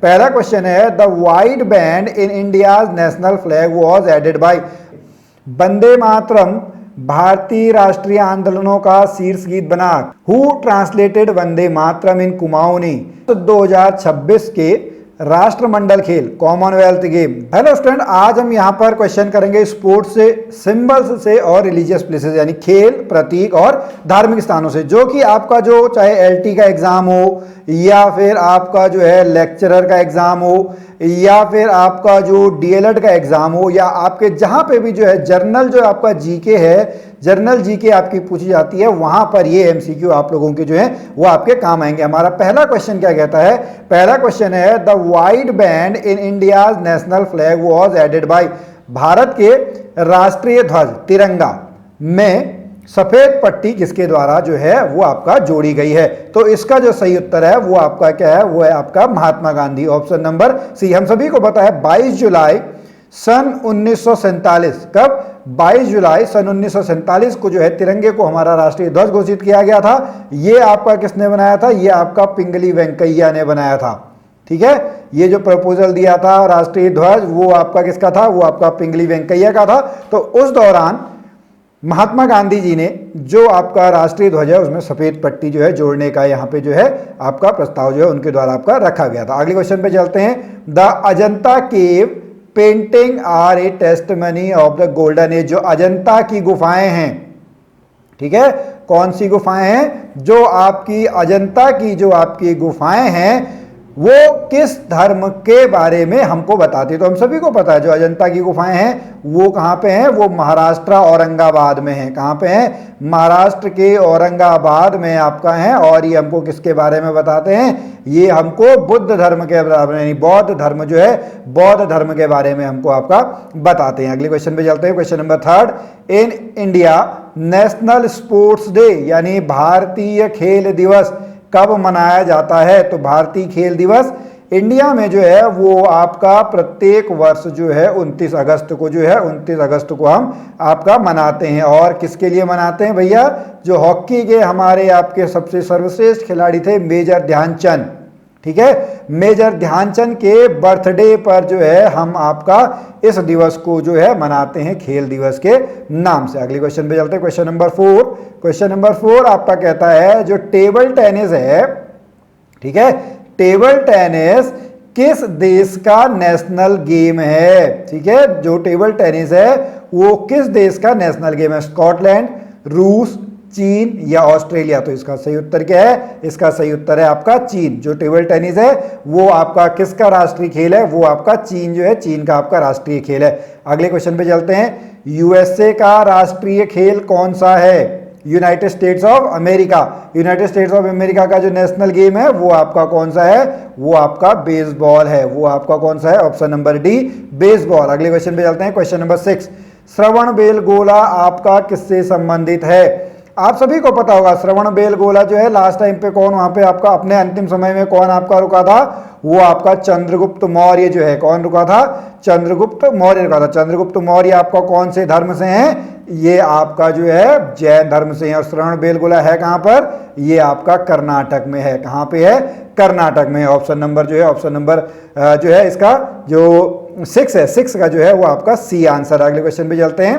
पहला क्वेश्चन है the white band in India's national flag was added by. Vande Mataram भारतीय राष्ट्रीय आंदोलनों का शीर्ष गीत बना। Who translated Vande Mataram in Kumaoni. 2026 के राष्ट्रमंडल खेल कॉमनवेल्थ गेम। हेलो स्टूडेंट, आज हम यहाँ पर क्वेश्चन करेंगे स्पोर्ट्स से, सिंबल्स से और रिलीजियस प्लेसेस यानी खेल, प्रतीक और धार्मिक स्थानों से, जो कि आपका जो चाहे एलटी का एग्जाम हो या फिर आपका जो है लेक्चरर का एग्जाम हो या फिर आपका जो डीएलएड का एग्जाम हो या आपके जहां पे भी जो है जर्नल जो आपका जीके है, जर्नल जीके आपकी पूछी जाती है, वहां पर ये एमसीक्यू आप लोगों के जो है वो आपके काम आएंगे। हमारा पहला क्वेश्चन क्या कहता है? पहला क्वेश्चन है the white band in India's national flag was added by. भारत के राष्ट्रीय ध्वज तिरंगा में सफेद पट्टी किसके द्वारा जो है वो आपका जोड़ी गई है? तो इसका जो सही उत्तर है वो आपका क्या है? वो है आपका Mahatma Gandhi, option number C. हम सभी को पता है 22 जुलाई सन 1947, कब? 22 जुलाई सन 1947 को जो है तिरंगे को हमारा राष्ट्रीय ध्वज घोषित किया गया था। ये आपका किसने बनाया था? ये आपका पिंगली वेंकैया ने बनाया था। ठीक है, ये जो प्रपोजल दिया था राष्ट्रीय ध्वज वो आपका किसका था? वो आपका पिंगली वेंकैया का था। तो उस दौरान महात्मा गांधी जी ने जो आपका राष्ट्रीय ध्वज है उसमें सफेद पट्टी जो है जोड़ने का यहाँ पे जो है आपका प्रस्ताव जो है उनके द्वारा आपका रखा गया था। अगले क्वेश्चन पे चलते हैं। The Ajanta cave painting are a testimony of the golden age. जो अजंता की गुफाएं हैं, ठीक है, कौन सी गुफाएं हैं? जो आपकी अजंता की जो आपकी गुफाएं हैं वो किस धर्म के बारे में हमको बताती? तो हम सभी को पता है जो अजंता की गुफाएं हैं वो कहाँ पे हैं? वो महाराष्ट्र औरंगाबाद में हैं। कहाँ पे हैं? महाराष्ट्र के औरंगाबाद में आपका है। और ये हमको किसके बारे में बताते हैं? ये हमको बुद्ध धर्म के बारे में, यानी बौद्ध धर्म जो है बौद्ध धर्म के बारे में हमको आपका बताते हैं। अगले क्वेश्चन पे चलते हैं। Question number 3, in India national sports day यानी भारतीय खेल दिवस कब मनाया जाता है? तो भारतीय खेल दिवस इंडिया में जो है वो आपका प्रत्येक वर्ष जो है 29 अगस्त को जो है 29 अगस्त को हम आपका मनाते हैं। और किसके लिए मनाते हैं भैया? जो हॉकी के हमारे आपके सबसे सर्वश्रेष्ठ खिलाड़ी थे मेजर ध्यानचंद, ठीक है, मेजर ध्यानचंद के बर्थडे पर जो है हम आपका इस दिवस को जो है मनाते हैं खेल दिवस के नाम से। अगले क्वेश्चन पे चलते हैं। Question number 4। क्वेश्चन नंबर 4 आपका कहता है जो टेबल टेनिस है, ठीक है, टेबल टेनिस किस देश का नेशनल गेम है? ठीक है, जो टेबल टेनिस है वो किस देश का नेशनल गेम है? स्कॉटलैंड, रूस, चीन या ऑस्ट्रेलिया? तो इसका सही उत्तर क्या है? इसका सही उत्तर है आपका चीन। जो टेबल टेनिस है वो आपका किसका राष्ट्रीय खेल है? वो आपका चीन जो है, चीन का आपका राष्ट्रीय खेल है। अगले क्वेश्चन पे चलते हैं। यूएसए का राष्ट्रीय खेल कौन सा है? United states of America. United states of America का जो नेशनल गेम है वो आपका कौन सा है? वो आपका बेसबॉल है। वो आपका कौन सा है? Option number D, baseball. अगले क्वेश्चन पे चलते हैं। क्वेश्चन नंबर 6, श्रवणबेलगोला आपका किससे संबंधित है? आप सभी को पता होगा श्रवणबेलगोला जो है लास्ट टाइम पे कौन वहां पे आपका अपने अंतिम समय में कौन आपका रुका था? वो आपका चंद्रगुप्त मौर्य जो है। कौन रुका था? चंद्रगुप्त मौर्य रुका था। चंद्रगुप्त मौर्य आपका कौन से धर्म से हैं? ये आपका जो है जैन धर्म से है। और श्रवणबेलगोला है कहां पर? ये आपका कर्नाटक में है। कहां पे है? कर्नाटक में है। ऑप्शन नंबर जो है, ऑप्शन नंबर जो है इसका जो 6 है, 6 का जो है वो आपका सी आंसर। अगले क्वेश्चन पे चलते हैं।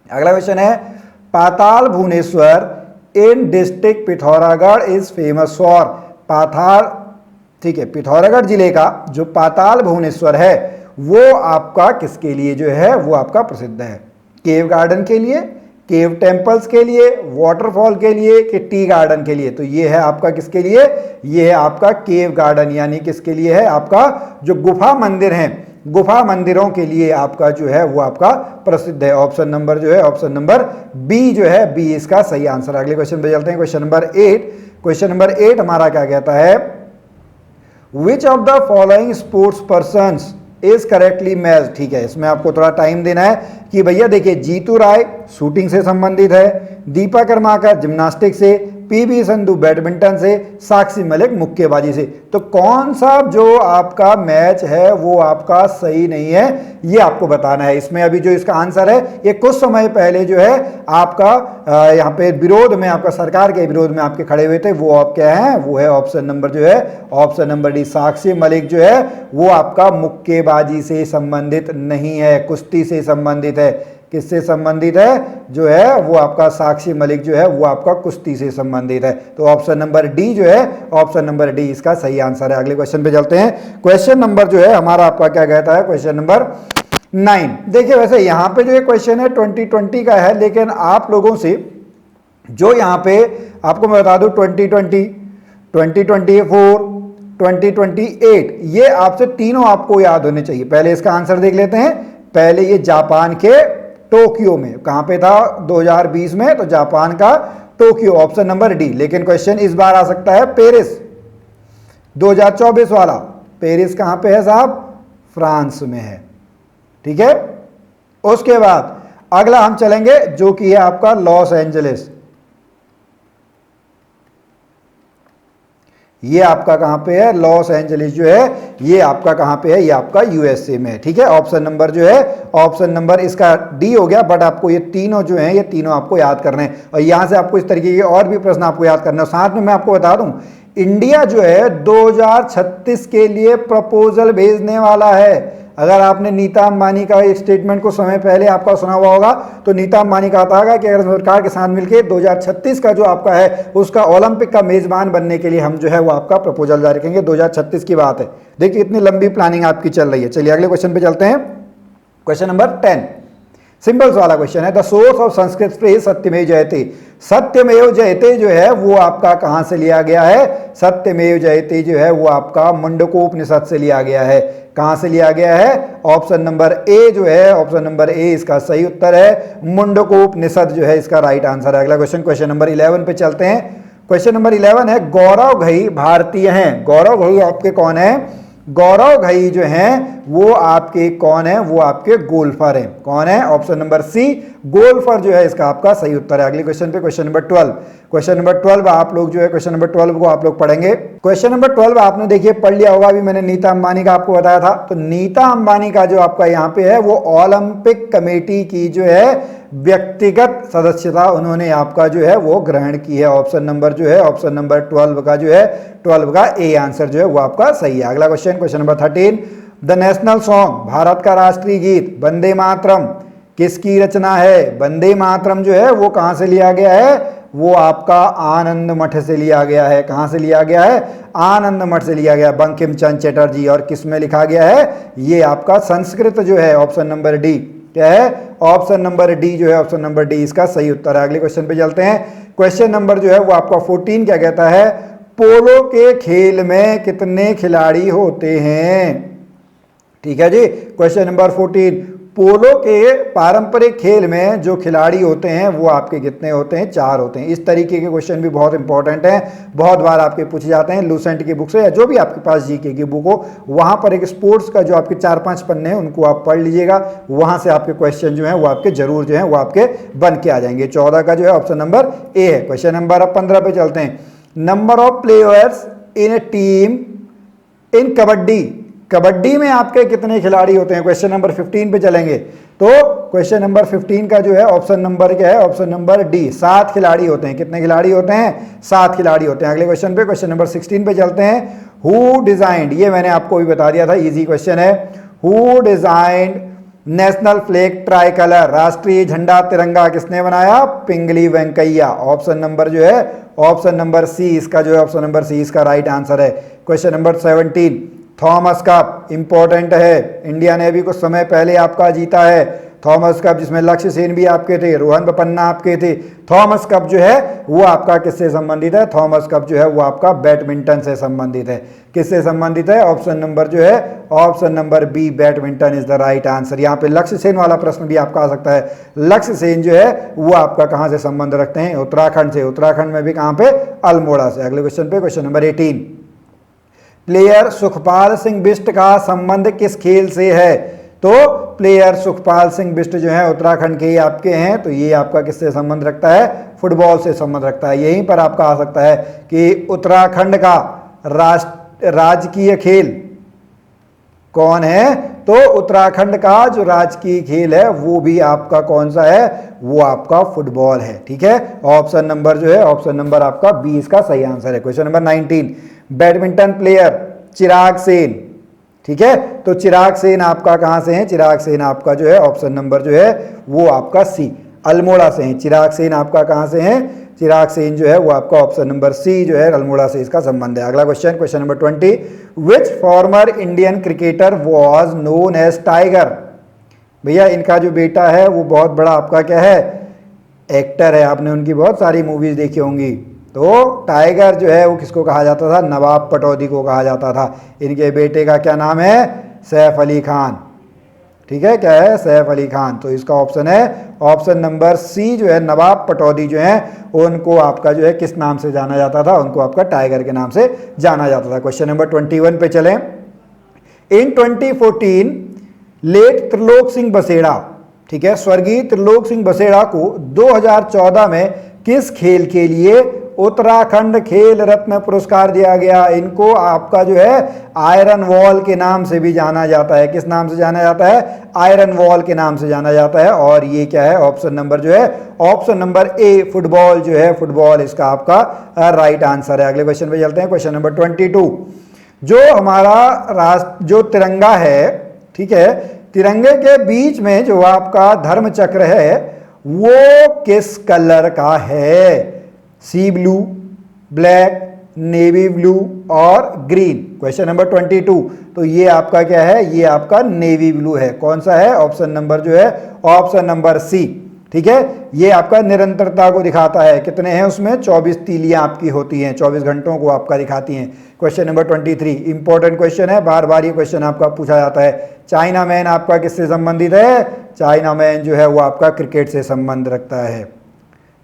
अगला क्वेश्चन है Patal Bhuvaneshwar in district Pithoragarh is famous for. Patal, ठीक है, पिथौरागढ़ जिले का जो पाताल भुवनेश्वर है वो आपका किसके लिए जो है वो आपका प्रसिद्ध है? केव गार्डन के लिए, केव टेम्पल्स के लिए, वाटरफॉल के लिए कि टी गार्डन के लिए? तो ये है आपका किसके लिए? ये है आपका केव गार्डन, यानी किसके लिए है? आपका जो गुफा मंदिर हैं, गुफा मंदिरों के लिए आपका जो है वो आपका प्रसिद्ध है। ऑप्शन नंबर जो है, ऑप्शन नंबर बी जो है, बी इसका सही आंसर। अगले क्वेश्चन पे चलते हैं। Question number 8। क्वेश्चन नंबर 8 हमारा क्या कहता है? Which of the following sports persons is correctly match. ठीक है, इसमें आपको थोड़ा टाइम देना है कि भैया देखिए जीतू राय शूटिंग से संबंधित है, दीपा कर्माकर जिम्नास्टिक से, पीवी संधू बैडमिंटन से, साक्षी मलिक मुक्केबाजी से। तो कौन सा जो आपका मैच है वो आपका सही नहीं है, ये आपको बताना है। इसमें अभी जो इसका आंसर है, ये कुछ समय पहले जो है आपका यहाँ पे विरोध में, आपका सरकार के विरोध में आपके खड़े हुए थे, वो आप क्या है, वो है ऑप्शन नंबर जो है, option number D. Sakshi Malik जो है वो आपका मुक्केबाजी से संबंधित नहीं है, कुश्ती से संबंधित है। किससे संबंधित है, जो है वो आपका साक्षी मलिक जो है वो आपका कुश्ती से संबंधित है। तो ऑप्शन नंबर डी जो है, ऑप्शन नंबर डी इसका सही आंसर है। अगले क्वेश्चन पे चलते हैं। क्वेश्चन नंबर जो है हमारा आपका क्या कहता है, क्वेश्चन नंबर 9। देखिए वैसे यहाँ पे जो ये क्वेश्चन है 2020 का है, लेकिन आप लोगों से जो यहाँ पे आपको मैं बता दूं 2020, 2024, 2028, ये आपसे तीनों आपको याद होने चाहिए। पहले इसका आंसर देख लेते हैं। पहले ये जापान के टोक्यो में, कहां पे था 2020 में, तो जापान का टोक्यो, ऑप्शन नंबर डी। लेकिन क्वेश्चन इस बार आ सकता है पेरिस 2024 वाला। पेरिस कहां पे है साहब, फ्रांस में है। ठीक है, उसके बाद अगला हम चलेंगे जो कि है आपका लॉस एंजलिस। ये आपका कहां पे है, लॉस एंजलिस जो है ये आपका कहां पे है, ये आपका यूएसए में है। ठीक है, ऑप्शन नंबर जो है, ऑप्शन नंबर इसका डी हो गया। बट आपको ये तीनों जो हैं, ये तीनों आपको याद करने हैं, और यहां से आपको इस तरीके के और भी प्रश्न आपको याद करना है। साथ में मैं आपको बता दूं, इंडिया जो है 2036 के लिए प्रपोजल भेजने वाला है। अगर आपने नीता अंबानी का एक स्टेटमेंट को समय पहले आपका सुना हुआ होगा, तो नीता अंबानी कहता है कि अगर सरकार के साथ मिलकर 2036 का जो आपका है उसका ओलंपिक का मेजबान बनने के लिए हम जो है वो आपका प्रपोजल जारी करेंगे। 2036 की बात है। देखिए इतनी लंबी प्लानिंग आपकी चल रही है। चलिए अगले क्वेश्चन पे चलते हैं। क्वेश्चन नंबर 10, सिंपल वाला क्वेश्चन है। The source of Sanskrit phrase सत्यमेव जयते। सत्यमेव जयते जो है वो आपका कहां से लिया गया है, सत्यमेव जयते जो है वो आपका मुंडकोपनिषद से लिया गया है। कहां से लिया गया है, ऑप्शन नंबर ए जो है, ऑप्शन नंबर ए इसका सही उत्तर है। मुंडकोपनिषद जो है इसका राइट आंसर है। अगला क्वेश्चन, क्वेश्चन नंबर 11 पे चलते हैं। क्वेश्चन नंबर 11 है, गौरव घई भारतीय हैं। गौरव घई आपके कौन है, गौरव घई जो हैं वो आपके कौन है, वो आपके गोल्फर हैं। कौन है, ऑप्शन नंबर सी, गोल्फर जो है इसका आपका सही उत्तर है। अगले क्वेश्चन पे क्वेश्चन नंबर 12। क्वेश्चन नंबर 12 आप लोग जो है क्वेश्चन नंबर 12 को आप लोग पढ़ेंगे। क्वेश्चन नंबर 12 आपने देखिए पढ़ लिया होगा, अभी मैंने नीता अंबानी का आपको बताया था। तो नीता अंबानी का जो आपका यहाँ पे है वो ओलंपिक कमेटी की जो है व्यक्तिगत सदस्यता उन्होंने आपका जो है वो ग्रहण की है। ऑप्शन नंबर जो है, ऑप्शन नंबर 12 का जो है, 12 का ए आंसर जो है वो आपका सही है। अगला question, question number 13, the national song, Bharat का राष्ट्रीय गीत वंदे मातरम किसकी रचना है। वंदे मातरम जो है वो कहां से लिया गया है, वो आपका आनंद मठ से लिया गया है। कहां से लिया गया है, आनंद मठ से लिया गया, बंकिम चंद्र चटर्जी। और किस में लिखा गया है, ये आपका संस्कृत जो है, ऑप्शन नंबर डी क्या है, ऑप्शन नंबर डी जो है, ऑप्शन नंबर डी इसका सही उत्तर है। अगले क्वेश्चन पे चलते हैं। क्वेश्चन नंबर जो है वो आपका 14 क्या कहता है, पोलो के खेल में कितने खिलाड़ी होते हैं। ठीक है जी, क्वेश्चन नंबर 14, पोलो के पारंपरिक खेल में जो खिलाड़ी होते हैं वो आपके कितने होते हैं, 4 होते हैं। इस तरीके के क्वेश्चन भी बहुत इंपॉर्टेंट हैं, बहुत बार आपके पूछे जाते हैं। लूसेंट की बुक से या जो भी आपके पास जीके की बुक हो, वहां पर एक स्पोर्ट्स का जो आपके 4-5 पन्ने हैं उनको आप पढ़ लीजिएगा। वहां से आपके क्वेश्चन जो है वो आपके जरूर जो है वो आपके बन के आ जाएंगे। 14 का जो है ऑप्शन नंबर ए है। क्वेश्चन नंबर अब 15 पे चलते हैं। Number of players in a team in kabaddi, kabaddi में आपके कितने खिलाड़ी होते हैं। क्वेश्चन नंबर 15 पे चलेंगे। तो क्वेश्चन नंबर 15 का जो है ऑप्शन नंबर क्या है, ऑप्शन नंबर डी, 7 खिलाड़ी होते हैं। कितने खिलाड़ी होते हैं, 7 खिलाड़ी होते हैं। अगले क्वेश्चन पे, क्वेश्चन नंबर 16 पे चलते हैं। हु डिजाइंड, ये मैंने आपको भी बता दिया था, इजी क्वेश्चन है। Who designed national flag try colour, राष्ट्रीय झंडा तिरंगा किसने बनाया, पिंगली वेंकैया। ऑप्शन नंबर जो है, ऑप्शन नंबर सी इसका जो है, ऑप्शन नंबर सी इसका राइट आंसर है। Question number 17, Thomas cup important है, इंडिया ने अभी कुछ समय पहले आपका जीता है थॉमस कप, जिसमें लक्ष्य सेन भी आपके थे, रोहन बोपन्ना आपके थे। थॉमस कप जो है वो आपका किससे संबंधित है, थॉमस कप जो है वो आपका बैडमिंटन से संबंधित है। किससे संबंधित है, ऑप्शन नंबर जो है, option number B, badminton is the right answer. यहाँ पे लक्ष्य सेन वाला प्रश्न भी आपका आ सकता है। लक्ष्य सेन जो है वो आपका कहाँ से संबंध रखते हैं, उत्तराखंड से। उत्तराखंड में भी कहाँ पे, अल्मोड़ा से। अगले क्वेश्चन पे, question number 18, player Sukhpal Singh Bisht का संबंध किस खेल से है। तो प्लेयर सुखपाल सिंह बिष्ट जो है उत्तराखंड के ही आपके हैं, तो ये आपका किससे संबंध रखता है, फुटबॉल से संबंध रखता है। यहीं पर आपका आ सकता है कि उत्तराखंड का राजकीय खेल कौन है, तो उत्तराखंड का जो राजकीय खेल है वो भी आपका कौन सा है, वो आपका फुटबॉल है। ठीक है, ऑप्शन नंबर जो है, ऑप्शन नंबर आपका बी इसका सही आंसर है। क्वेश्चन नंबर 19, बैडमिंटन प्लेयर चिराग सेन। ठीक है, तो चिराग सेन आपका कहां से है, चिराग सेन आपका जो है ऑप्शन नंबर जो है वो आपका सी, अल्मोड़ा से है। चिराग सेन आपका कहां से है, चिराग सेन जो है वो आपका ऑप्शन नंबर सी जो है अल्मोड़ा से इसका संबंध है। अगला question, question number 20, which former Indian cricketer was known as tiger. भैया इनका जो बेटा है वो बहुत बड़ा आपका क्या है, एक्टर है, आपने उनकी बहुत सारी मूवीज देखी होंगी। तो टाइगर जो है वो किसको कहा जाता था, नवाब पटौदी को कहा जाता था। इनके बेटे का क्या नाम है, सैफ अली खान। ठीक है, क्या है, सैफ अली खान। तो इसका ऑप्शन है ऑप्शन नंबर सी जो है, नवाब पटौदी जो है उनको आपका जो है किस नाम से जाना जाता था, उनको आपका टाइगर के नाम से जाना जाता था। क्वेश्चन नंबर 21 पे चलें। इन 2014 लेट त्रिलोक सिंह बसेड़ा, ठीक है, स्वर्गीय त्रिलोक सिंह बसेड़ा को 2014 में किस खेल के लिए उत्तराखंड खेल रत्न पुरस्कार दिया गया। इनको आपका जो है आयरन वॉल के नाम से भी जाना जाता है। किस नाम से जाना जाता है, आयरन वॉल के नाम से जाना जाता है। और ये क्या है, ऑप्शन नंबर जो है, ऑप्शन नंबर ए फुटबॉल जो है, फुटबॉल इसका आपका राइट आंसर है। अगले क्वेश्चन पे चलते हैं, क्वेश्चन नंबर 22, जो हमारा राष्ट्र जो तिरंगा है, ठीक है, तिरंगे के बीच में जो आपका धर्म चक्र है वो किस कलर का है, सी ब्लू, ब्लैक, नेवी ब्लू और ग्रीन। क्वेश्चन नंबर 22, तो ये आपका क्या है, ये आपका नेवी ब्लू है। कौन सा है, ऑप्शन नंबर जो है, ऑप्शन नंबर सी। ठीक है, ये आपका निरंतरता को दिखाता है। कितने हैं उसमें, 24 तीलियां आपकी होती हैं, 24 घंटों को आपका दिखाती हैं। क्वेश्चन नंबर 23, इंपॉर्टेंट क्वेश्चन है, बार बार ये क्वेश्चन आपका पूछा जाता है। चाइना मैन आपका किससे संबंधित है, चाइना मैन जो है वो आपका क्रिकेट से संबंध रखता है।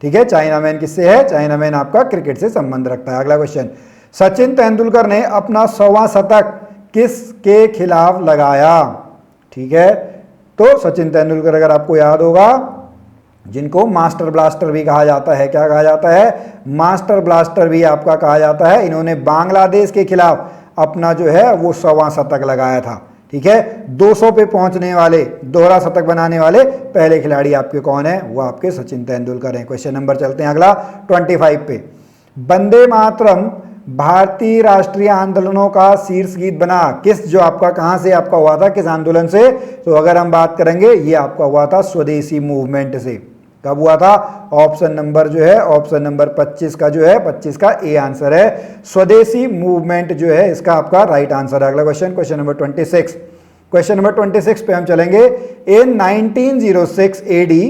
ठीक है, चाइना मैन किससे है, चाइना मैन आपका क्रिकेट से संबंध रखता है। अगला क्वेश्चन, सचिन तेंदुलकर ने अपना 100वां शतक किसके खिलाफ लगाया। ठीक है, तो सचिन तेंदुलकर अगर आपको याद होगा, जिनको मास्टर ब्लास्टर भी कहा जाता है, क्या कहा जाता है, मास्टर ब्लास्टर भी आपका कहा जाता है। इन्होंने बांग्लादेश के खिलाफ अपना जो है वो 100वां शतक लगाया था। ठीक है, 200 पे पहुंचने वाले, दोहरा शतक बनाने वाले पहले खिलाड़ी आपके कौन है, वो आपके सचिन तेंदुलकर हैं। क्वेश्चन नंबर चलते हैं अगला 25 पे, वंदे मातरम भारतीय राष्ट्रीय आंदोलनों का शीर्ष गीत बना। किस जो आपका कहां से आपका हुआ था, किस आंदोलन से, तो अगर हम बात करेंगे ये आपका हुआ था स्वदेशी मूवमेंट से। कब हुआ था, ऑप्शन नंबर जो है, ऑप्शन नंबर 25 का जो है, 25 का ए आंसर है, स्वदेशी मूवमेंट जो है इसका आपका राइट आंसर है। अगला question, question number 26, question number 26 पे हम चलेंगे। इन 1906 AD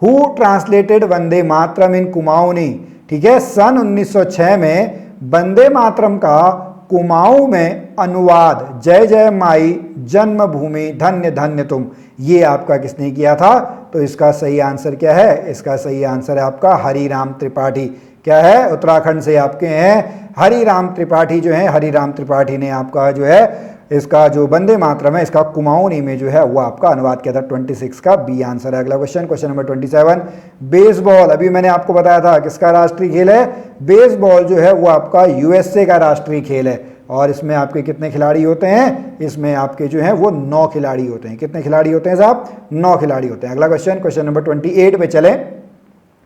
who translated Vande Mataram in Kumaoni. ठीक है, सन 1906 में वंदे मातरम का कुमाऊं में अनुवाद, जय जय माई जन्मभूमि धन्य धन्य तुम, ये आपका किसने किया था, तो इसका सही आंसर क्या है, इसका सही आंसर है आपका हरिराम त्रिपाठी। क्या है, उत्तराखंड से आपके हैं हरिराम त्रिपाठी जो है, हरिराम त्रिपाठी ने आपका जो है इसका जो वंदे मातरम है इसका कुमाऊनी में जो है वो आपका अनुवाद किया था। 26 का बी आंसर है। अगला क्वेश्चन, क्वेश्चन नंबर 27, बेसबॉल, अभी मैंने आपको बताया था किसका राष्ट्रीय खेल है, बेसबॉल जो है वो आपका यूएसए का राष्ट्रीय खेल है। और इसमें आपके कितने खिलाड़ी होते हैं, इसमें आपके जो हैं वो 9 खिलाड़ी होते हैं। कितने खिलाड़ी होते हैं साहब, 9 खिलाड़ी होते हैं। अगला क्वेश्चन, क्वेश्चन नंबर 28 पे चलें।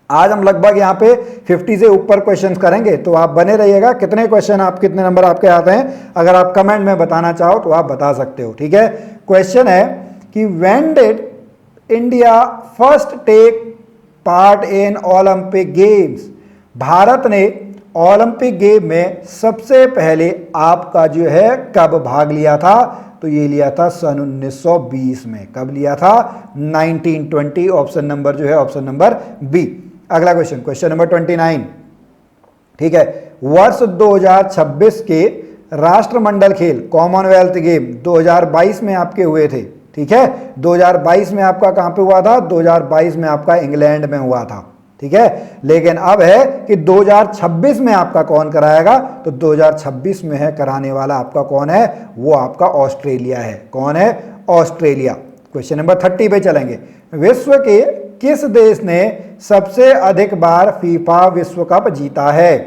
आज हम लगभग यहाँ पे 50 से ऊपर क्वेश्चंस करेंगे, तो आप बने रहिएगा। कितने क्वेश्चन आप, कितने नंबर आपके आते हैं, अगर आप कमेंट में बताना चाहो तो आप बता सकते हो। ठीक है, क्वेश्चन है कि when did India first take part in Olympic games. Bharat ने ओलंपिक गेम में सबसे पहले आपका जो है कब भाग लिया था, तो ये लिया था सन 1920 में। कब लिया था, 1920, ऑप्शन नंबर जो है ऑप्शन नंबर बी। अगला क्वेश्चन, क्वेश्चन नंबर 29, ठीक है, वर्ष 2026 के राष्ट्रमंडल खेल कॉमनवेल्थ गेम 2022 में आपके हुए थे। ठीक है, 2022 में आपका कहां पे हुआ था, 2022 में आपका इंग्लैंड में हुआ था। ठीक है, लेकिन अब है कि 2026 में आपका कौन कराएगा, तो 2026 में है कराने वाला आपका कौन है, वो आपका ऑस्ट्रेलिया है। कौन है, ऑस्ट्रेलिया। क्वेश्चन नंबर 30 पे चलेंगे। विश्व के किस देश ने सबसे अधिक बार फीफा विश्व कप जीता है?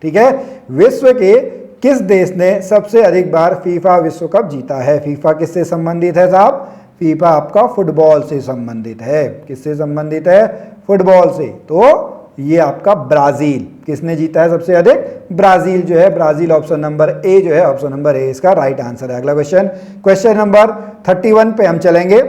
ठीक है, विश्व के किस देश ने सबसे अधिक बार फीफा विश्व कप जीता है? फीफा किससे संबंधित है साहब? फीफा आपका फुटबॉल से संबंधित है। किससे संबंधित है? फुटबॉल से। तो ये आपका ब्राजील। किसने जीता है सबसे अधिक? ब्राजील जो है, ब्राजील ऑप्शन नंबर ए जो है, ऑप्शन नंबर ए इसका राइट आंसर है। अगला क्वेश्चन, क्वेश्चन नंबर 31 पे हम चलेंगे।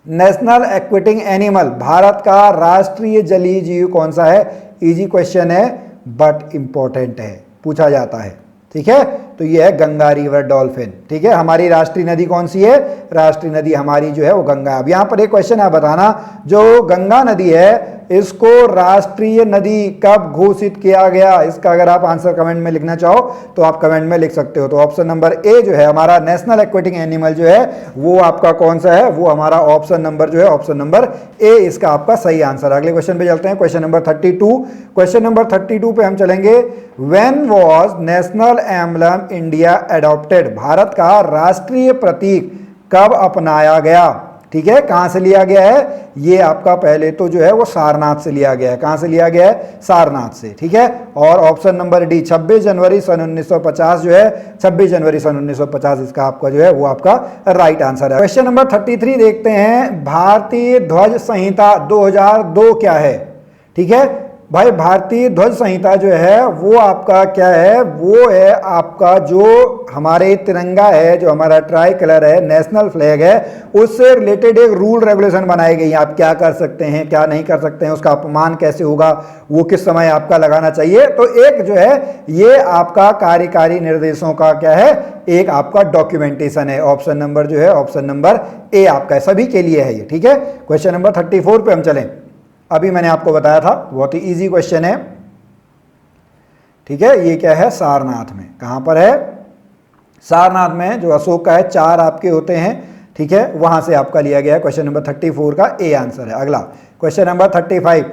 नेशनल एक्वेटिक एनिमल, भारत का राष्ट्रीय जलीय जीव कौन सा है? इजी क्वेश्चन है बट इंपॉर्टेंट है, पूछा जाता है। ठीक है, तो ये है गंगा रिवर डॉल्फिन। ठीक है, हमारी राष्ट्रीय नदी कौन सी है? राष्ट्रीय नदी हमारी जो है वो गंगा। अब यहां पर एक क्वेश्चन है, बताना जो गंगा नदी है इसको राष्ट्रीय नदी कब घोषित किया गया? इसका अगर आप आंसर कमेंट में लिखना चाहो तो आप कमेंट में लिख सकते हो। तो ऑप्शन नंबर ए जो है हमारा नेशनल एक्वेटिक एनिमल जो है वो आपका कौन सा है? वो हमारा ऑप्शन नंबर जो है, ऑप्शन नंबर ए इसका आपका सही आंसर। अगले क्वेश्चन पे चलते हैं, क्वेश्चन नंबर 32। क्वेश्चन नंबर 32 पे हम चलेंगे। When was national emblem India adopted, Bharat का राष्ट्रीय प्रतीक कब अपनाया गया? ठीक है, कहां से लिया गया है? ये आपका पहले तो जो है वो सारनाथ से लिया गया है। कहां से लिया गया है? सारनाथ से। ठीक है, और ऑप्शन नंबर डी 26 जनवरी सन 1950 जो है, 26 जनवरी सन 1950 इसका आपका जो है वो आपका राइट आंसर है। क्वेश्चन नंबर 33 देखते हैं। भारतीय ध्वज संहिता 2002 क्या है? ठीक है भाई, भारतीय ध्वज संहिता जो है वो आपका क्या है? वो है आपका जो हमारे तिरंगा है, जो हमारा ट्राई कलर है, नेशनल फ्लैग है, उससे रिलेटेड एक रूल रेगुलेशन बनाई गई है। आप क्या कर सकते हैं, क्या नहीं कर सकते हैं, उसका अपमान कैसे होगा, वो किस समय आपका लगाना चाहिए। तो एक जो है ये आपका कार्यकारी निर्देशों का क्या है? एक आपका डॉक्यूमेंटेशन है। ऑप्शन नंबर जो है, ऑप्शन नंबर ए आपका है, सभी के लिए है ये। ठीक है, क्वेश्चन नंबर 34 पे हम चलें। अभी मैंने आपको बताया था, बहुत ही इजी क्वेश्चन है। ठीक है, ये क्या है? सारनाथ में। कहां पर है? सारनाथ में, जो अशोक का है, 4 आपके होते हैं। ठीक है, वहां से आपका लिया गया है। क्वेश्चन नंबर 34 का ए आंसर है। अगला क्वेश्चन नंबर 35,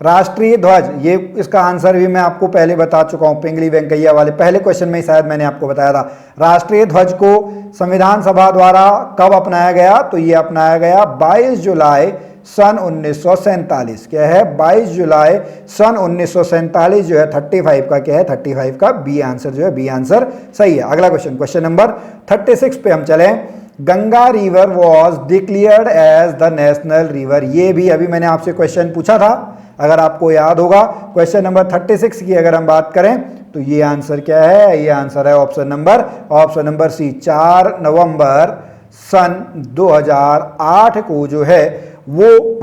राष्ट्रीय ध्वज, ये इसका आंसर भी मैं आपको पहले बता चुका हूं, पिंगली वेंकैया वाले पहले क्वेश्चन में शायद मैंने आपको बताया था। राष्ट्रीय ध्वज को संविधान सभा द्वारा कब अपनाया गया? तो ये अपनाया गया 22 जुलाई सन 1947। क्या है? 22 जुलाई सन 1947 जो है 35 का क्या है? 35 का बी आंसर जो है, बी आंसर सही है। अगला क्वेश्चन, क्वेश्चन नंबर 36 पे हम चलें। Ganga river was declared as the national river, ये भी अभी मैंने आपसे क्वेश्चन पूछा था, अगर आपको याद होगा। क्वेश्चन नंबर 36 की अगर हम बात करें तो ये आंसर क्या है? ये आंसर है ऑप्शन नंबर सी, 4 नवंबर सन 2008 को जो है वो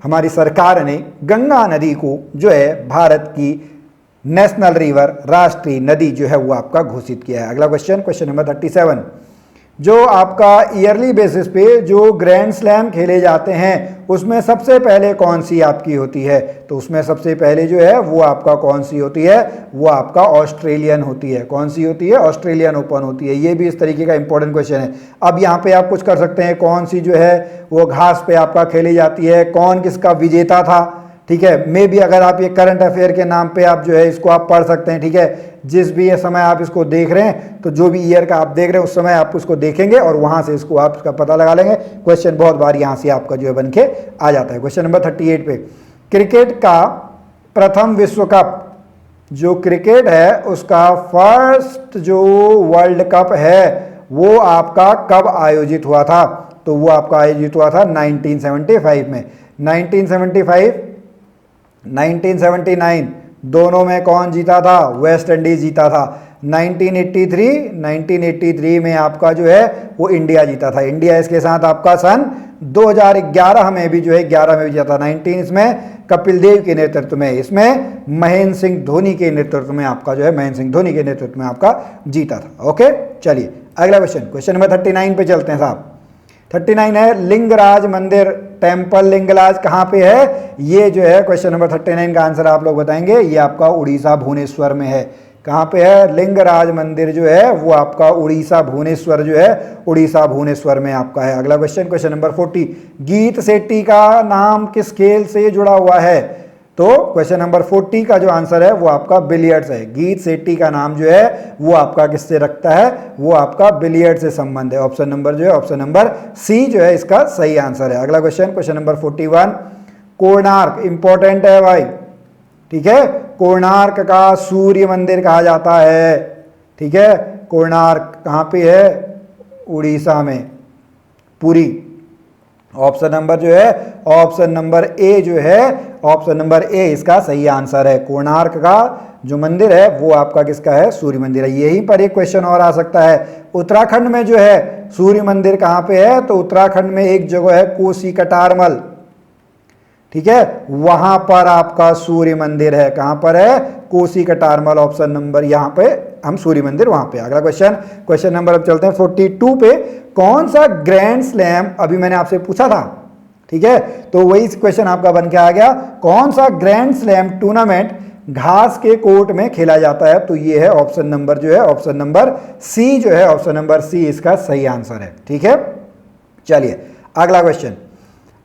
हमारी सरकार ने गंगा नदी को जो है भारत की नेशनल रिवर, राष्ट्रीय नदी जो है वो आपका घोषित किया है। अगला क्वेश्चन, क्वेश्चन नंबर 37, जो आपका ईयरली बेसिस पे जो ग्रैंड स्लैम खेले जाते हैं उसमें सबसे पहले कौन सी आपकी होती है? तो उसमें सबसे पहले जो है वो आपका कौन सी होती है? वो आपका ऑस्ट्रेलियन होती है। कौन सी होती है? ऑस्ट्रेलियन ओपन होती है। ये भी इस तरीके का इंपॉर्टेंट क्वेश्चन है। अब यहाँ पे आप कुछ कर सकते हैं, कौन सी जो है वो घास पे आपका खेली जाती है, कौन किसका विजेता था। ठीक है, मे भी अगर आप ये करंट अफेयर के नाम पे आप जो है इसको आप पढ़ सकते हैं। ठीक है, जिस भी ये समय आप इसको देख रहे हैं, तो जो भी ईयर का आप देख रहे हैं उस समय आप उसको देखेंगे और वहां से इसको आप इसका पता लगा लेंगे। क्वेश्चन बहुत बार यहां से आपका जो है बन के आ जाता है। क्वेश्चन नंबर 38 पे, क्रिकेट का प्रथम विश्व कप, जो क्रिकेट है उसका फर्स्ट जो वर्ल्ड कप है वो आपका कब आयोजित हुआ था? तो वो आपका आयोजित हुआ था 1975 में। 1975, 1979 दोनों में कौन जीता था? वेस्ट इंडीज जीता था। 1983 में आपका जो है वो इंडिया जीता था। इंडिया इसके साथ आपका सन 2011 में भी जो है 11 में भी जीता था। 19 में कपिल देव के नेतृत्व में, इसमें महेंद्र सिंह धोनी के नेतृत्व में आपका जो है, महेंद्र सिंह धोनी के नेतृत्व में आपका जीता था। ओके, चलिए अगला क्वेश्चन, क्वेश्चन नंबर 39 पे चलते हैं साहब। 39 है लिंगराज मंदिर, टेम्पल लिंगराज कहाँ पे है? ये जो है क्वेश्चन नंबर 39 का आंसर आप लोग बताएंगे। ये आपका उड़ीसा भुवनेश्वर में है। कहाँ पे है? लिंगराज मंदिर जो है वो आपका उड़ीसा भुवनेश्वर जो है, उड़ीसा भुवनेश्वर में आपका है। अगला क्वेश्चन, क्वेश्चन नंबर 40, गीत शेट्टी का नाम किस खेल से जुड़ा हुआ है? तो क्वेश्चन नंबर 40 का जो आंसर है वो आपका बिलियर्ड्स है। गीत सेट्टी का नाम जो है वो आपका किससे रखता है, वो आपका बिलियर्ड से संबंध है। ऑप्शन नंबर जो है ऑप्शन नंबर सी जो है इसका सही आंसर है। अगला question, question number 41, Konark important है भाई, ठीक है। कोणार्क का सूर्य मंदिर कहा जाता है, ठीक है। कोणार्क कहाँ पे है, उड़ीसा में, पुरी। ऑप्शन नंबर जो है ऑप्शन नंबर ए जो है, ऑप्शन नंबर ए इसका सही आंसर है। कोणार्क का जो मंदिर है वो आपका किसका है, सूर्य मंदिर है। यहीं पर एक क्वेश्चन और आ सकता है, उत्तराखंड में जो है सूर्य मंदिर कहाँ पे है, तो उत्तराखंड में एक जगह है कोसी कटारमल, ठीक है, वहां पर आपका सूर्य मंदिर है। कहां पर है, कोसी कटारमल। ऑप्शन नंबर यहां पे हम सूर्य मंदिर वहां पे। अगला क्वेश्चन, क्वेश्चन नंबर अब चलते हैं 42 पे। कौन सा ग्रैंड स्लैम अभी मैंने आपसे पूछा था, ठीक है, तो वही क्वेश्चन आपका बन के आ गया। कौन सा ग्रैंड स्लैम टूर्नामेंट घास के कोर्ट में खेला जाता है, तो ये है ऑप्शन नंबर जो है ऑप्शन नंबर सी जो है, ऑप्शन नंबर सी इसका सही आंसर है, ठीक है। चलिए अगला क्वेश्चन,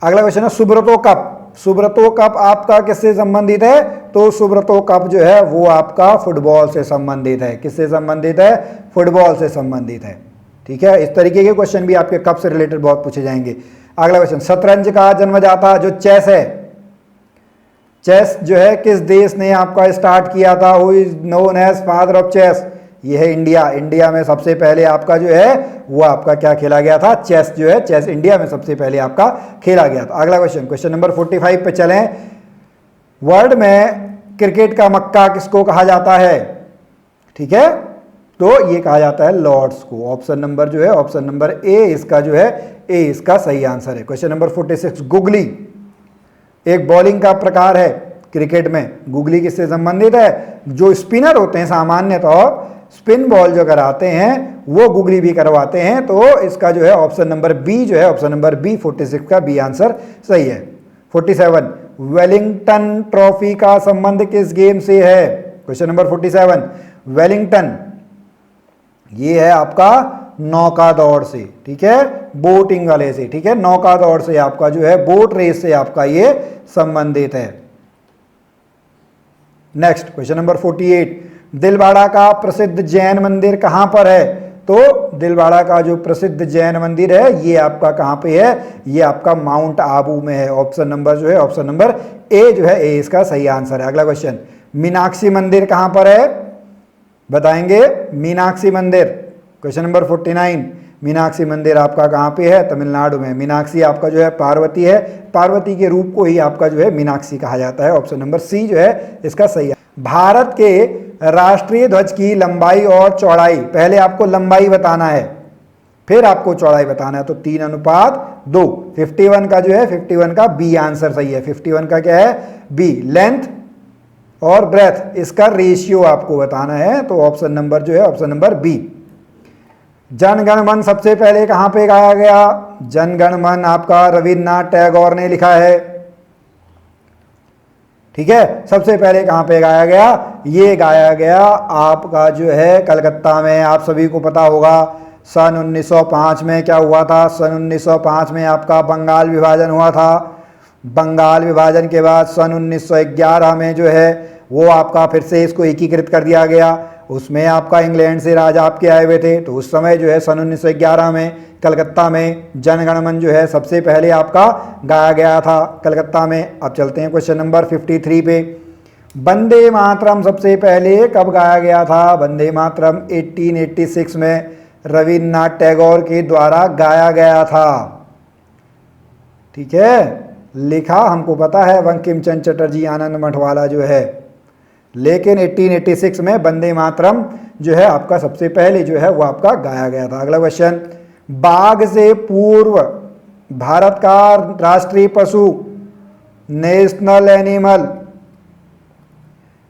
अगला क्वेश्चन है सुब्रतो कप। सुब्रतो कप आपका किससे संबंधित है, तो सुब्रतो कप जो है वो आपका फुटबॉल से संबंधित है। किससे संबंधित है, फुटबॉल से संबंधित है, ठीक है। इस तरीके के क्वेश्चन भी आपके कप से रिलेटेड बहुत पूछे जाएंगे। अगला क्वेश्चन, शतरंज का जन्मदाता जो चेस है, चेस जो है किस देश ने आपका स्टार्ट किया था, who is known as father of chess, ये है इंडिया। इंडिया में सबसे पहले आपका जो है वो आपका क्या खेला गया था, चेस जो है, चेस इंडिया में सबसे पहले आपका खेला गया था। अगला क्वेश्चन, क्वेश्चन नंबर 45 पे चलें। वर्ल्ड में क्रिकेट का मक्का किसको कहा जाता है, ठीक है, तो ये कहा जाता है लॉर्ड्स को। ऑप्शन नंबर जो है ऑप्शन नंबर ए इसका जो है, ए इसका सही आंसर है। क्वेश्चन नंबर 46, गुगली एक बॉलिंग का प्रकार है क्रिकेट में। गुगली किससे संबंधित है, जो स्पिनर होते हैं सामान्यतः स्पिन बॉल जो कराते हैं वो गुगली भी करवाते हैं, तो इसका जो है ऑप्शन नंबर बी जो है, ऑप्शन नंबर बी 46 का बी आंसर सही है। 47, वेलिंगटन ट्रॉफी का संबंध किस गेम से है, क्वेश्चन नंबर 47, वेलिंगटन ये है आपका नौका दौड़ से, ठीक है, बोटिंग वाले से, ठीक है, नौका दौड़ से आपका जो है, बोट रेस से आपका ये संबंधित है। नेक्स्ट क्वेश्चन नंबर 48, दिलवाड़ा का प्रसिद्ध जैन मंदिर कहां पर है, तो दिलवाड़ा का जो प्रसिद्ध जैन मंदिर है ये आपका कहां पे है, ये आपका माउंट आबू में है। ऑप्शन नंबर जो है ऑप्शन नंबर ए जो है, ए इसका सही आंसर है। अगला क्वेश्चन, मीनाक्षी मंदिर कहां पर है, बताएंगे, मीनाक्षी मंदिर। क्वेश्चन नंबर 49, मीनाक्षी मंदिर आपका कहां पे है, तमिलनाडु में। मीनाक्षी आपका जो है पार्वती है, पार्वती के रूप को ही आपका जो है मीनाक्षी कहा जाता है। ऑप्शन नंबर सी जो है इसका सही है। भारत के राष्ट्रीय ध्वज की लंबाई और चौड़ाई, पहले आपको लंबाई बताना है फिर आपको चौड़ाई बताना है, तो 3:2। 51 का जो है 51 का बी आंसर सही है। 51 का क्या है, बी। लेंथ और ब्रेथ इसका रेशियो आपको बताना है, तो ऑप्शन नंबर जो है option number B. Jana Gana मन सबसे पहले कहां पे गाया गया, जन गण मन आपका रविन्द्रनाथ टैगोर ने लिखा है, ठीक है। सबसे पहले कहां पे गाया गया, ये गाया गया आपका जो है कलकत्ता में। आप सभी को पता होगा सन 1905 में क्या हुआ था, सन 1905 में आपका बंगाल विभाजन हुआ था। बंगाल विभाजन के बाद सन 1911 में जो है वो आपका फिर से इसको एकीकृत कर दिया गया। उसमें आपका इंग्लैंड से राजा आपके आए हुए थे, तो उस समय जो है सन 1911 में कलकत्ता में जन गण मन जो है सबसे पहले आपका गाया गया था कलकत्ता में। अब चलते हैं क्वेश्चन नंबर 53 पे। वंदे मातरम सबसे पहले कब गाया गया था, वंदे मातरम 1886 में रविन्द्रनाथ टैगोर के द्वारा गाया गया था, ठीक है। लिखा हमको पता है बंकिम चंद्र चटर्जी आनंद मठवाला जो है, लेकिन 1886 में वंदे मातरम जो है आपका सबसे पहले जो है वो आपका गाया गया था। अगला क्वेश्चन, बाघ से पूर्व भारत का राष्ट्रीय पशु, नेशनल एनिमल,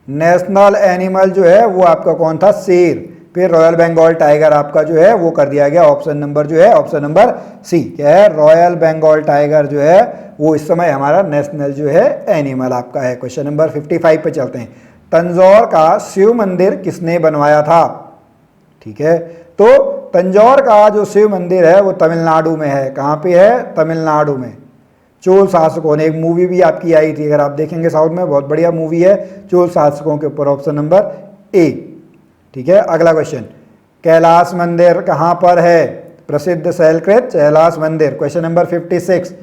नेशनल एनिमल जो है वो आपका कौन था, शेर। फिर रॉयल बंगाल टाइगर आपका जो है वो कर दिया गया। ऑप्शन नंबर जो है ऑप्शन नंबर सी क्या है, रॉयल बंगाल टाइगर जो है वो इस समय हमारा नेशनल जो है एनिमल आपका है। क्वेश्चन नंबर 55 पे चलते हैं। तंजौर का शिव मंदिर किसने बनवाया था, ठीक है, तो तंजौर का जो शिव मंदिर है वो तमिलनाडु में है। कहाँ पे है, तमिलनाडु में। चोल शासकों ने, एक मूवी भी आपकी आई थी, अगर आप देखेंगे साउथ में, बहुत बढ़िया मूवी है चोल शासकों के ऊपर, ऑप्शन नंबर ए। ठीक है, अगला क्वेश्चन, कैलाश मंदिर कहाँ पर है? प्रसिद्ध शैलकृत कैलाश मंदिर, क्वेश्चन नंबर 56,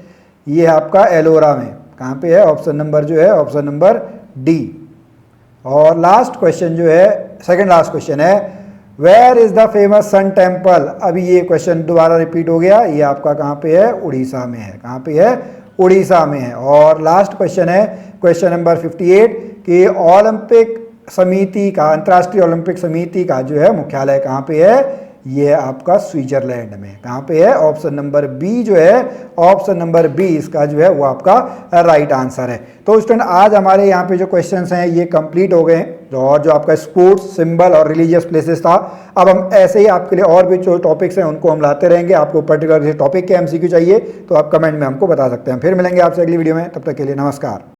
ये आपका एलोरा में, कहाँ पे है? ऑप्शन नंबर जो है ऑप्शन नंबर डी। और लास्ट क्वेश्चन जो है, सेकंड लास्ट क्वेश्चन है, where is the famous sun temple? अभी ये क्वेश्चन दोबारा रिपीट हो गया, ये आपका कहाँ पे है? उड़ीसा में है। कहाँ पे है? उड़ीसा में है। और लास्ट क्वेश्चन है क्वेश्चन नंबर 58 कि ओलंपिक समिति का, अंतर्राष्ट्रीय ओलंपिक समिति का जो है मुख्यालय कहाँ पे है? ये आपका स्विट्जरलैंड में। कहाँ पे है? ऑप्शन नंबर बी जो है, ऑप्शन नंबर बी इसका जो है वो आपका राइट आंसर है। तो स्टूडेंट आज हमारे यहाँ पे जो क्वेश्चंस हैं ये कंप्लीट हो गए हैं, और जो आपका स्पोर्ट्स, सिंबल और रिलीजियस प्लेसेस था, अब हम ऐसे ही आपके लिए और भी जो टॉपिक्स हैं उनको हम लाते रहेंगे। आपको पर्टिकुलर किसी टॉपिक के एमसीक्यू चाहिए तो आप कमेंट में हमको बता सकते हैं। फिर मिलेंगे आपसे अगली वीडियो में, तब तक के लिए नमस्कार।